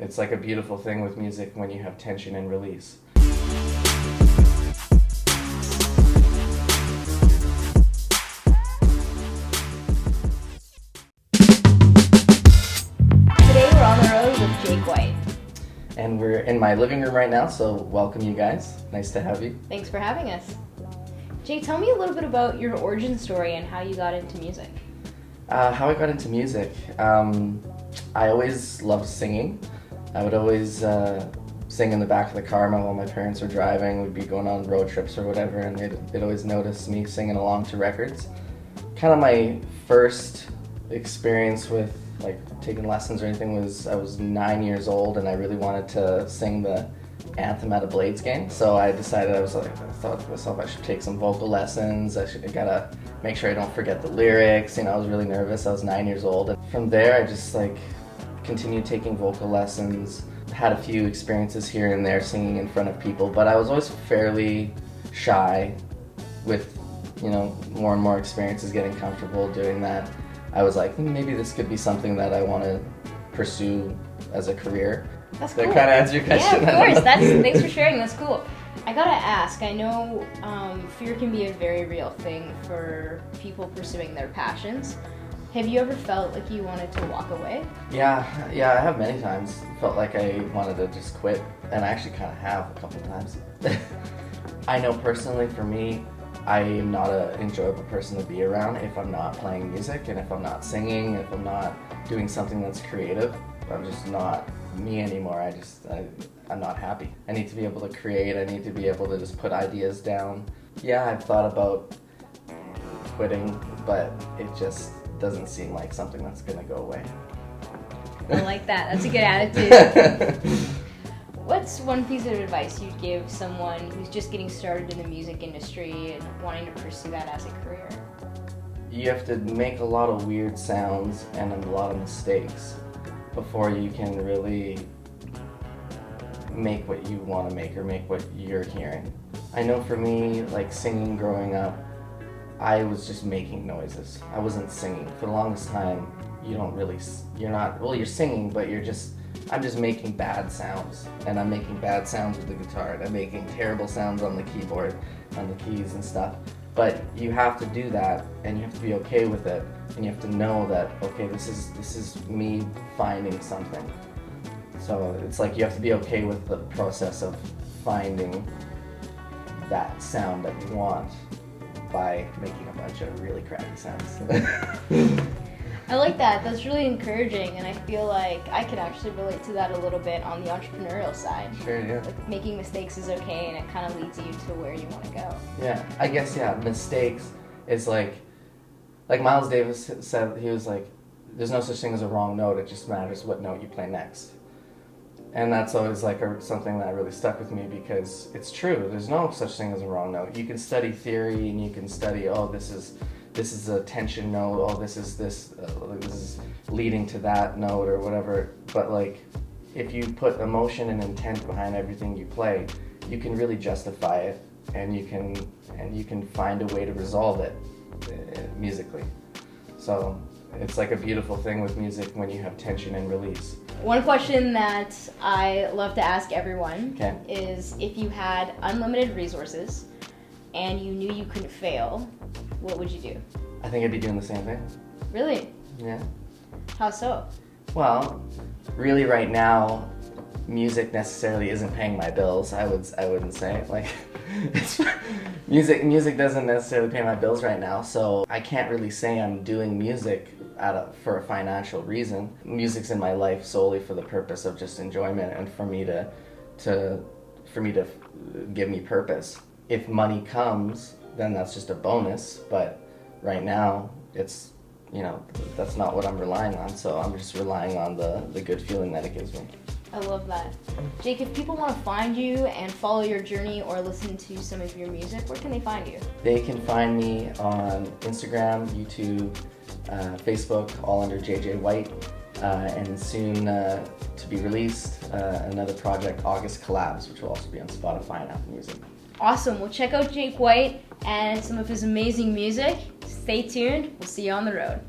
it's like a beautiful thing with music when you have tension and release. Today we're on the road with Jake White. And we're in my living room right now, so welcome you guys. Nice to have you. Thanks for having us. Jake, tell me a little bit about your origin story and how you got into music. How I got into music. I always loved singing. I would always sing in the back of the car while my parents were driving. We'd be going on road trips or whatever, and they'd always notice me singing along to records. Kind of my first experience with like taking lessons or anything was I was 9 years old, and I really wanted to sing the anthem at a Blades game. So I decided I thought to myself I should take some vocal lessons. I gotta make sure I don't forget the lyrics. I was really nervous. I was 9 years old, and from there I just continued taking vocal lessons. Had a few experiences here and there singing in front of people, but I was always fairly shy. With more and more experiences, getting comfortable doing that, I was like, maybe this could be something that I want to pursue as a career. That's cool. That kind of answer your question? Yeah, of course. Thanks for sharing. That's cool. I gotta ask, I know fear can be a very real thing for people pursuing their passions. Have you ever felt like you wanted to walk away? Yeah, I have many times felt like I wanted to just quit, and I actually kind of have a couple times. I know personally for me, I am not an enjoyable person to be around if I'm not playing music, and if I'm not singing, if I'm not doing something that's creative. I'm just not me anymore. I'm not happy. I need to be able to create. I need to be able to just put ideas down. Yeah, I've thought about quitting, but it just doesn't seem like something that's gonna go away. I like that. That's a good attitude. What's one piece of advice you'd give someone who's just getting started in the music industry and wanting to pursue that as a career? You have to make a lot of weird sounds and a lot of mistakes before you can really make what you want to make or make what you're hearing. I know for me, like singing growing up, I was just making noises. I wasn't singing. For the longest time, you're singing, but I'm just making bad sounds. And I'm making bad sounds with the guitar, and I'm making terrible sounds on the keyboard, on the keys and stuff. But you have to do that, and you have to be okay with it, and you have to know that, okay, this is me finding something. So it's like you have to be okay with the process of finding that sound that you want by making a bunch of really crappy sounds. I like that. That's really encouraging, and I feel like I could actually relate to that a little bit on the entrepreneurial side. Sure, yeah. Like making mistakes is okay, and it kind of leads you to where you want to go. Yeah, I guess, yeah, mistakes is like Miles Davis said, he was like, there's no such thing as a wrong note, it just matters what note you play next. And that's always something that really stuck with me, because it's true, there's no such thing as a wrong note. You can study theory, and you can study, this is a tension note, this is leading to that note or whatever, but if you put emotion and intent behind everything you play, you can really justify it, and you can find a way to resolve it musically. So it's like a beautiful thing with music when you have tension and release. One question that I love to ask everyone is, if you had unlimited resources and you knew you couldn't fail, what would you do? I think I'd be doing the same thing. Really? Yeah. How so? Well, really right now, music necessarily isn't paying my bills. I wouldn't say music doesn't necessarily pay my bills right now, so I can't really say I'm doing music for a financial reason. Music's in my life solely for the purpose of just enjoyment, and for me to give me purpose. If money comes, then that's just a bonus, but right now it's that's not what I'm relying on, so I'm just relying on the good feeling that it gives me. I love that. Jake, if people want to find you and follow your journey or listen to some of your music, where can they find you? They can find me on Instagram, YouTube, Facebook, all under JJ White, and soon to be released, another project, August Collabs, which will also be on Spotify and Apple Music. Awesome. Well, check out Jake White and some of his amazing music. Stay tuned. We'll see you on the road.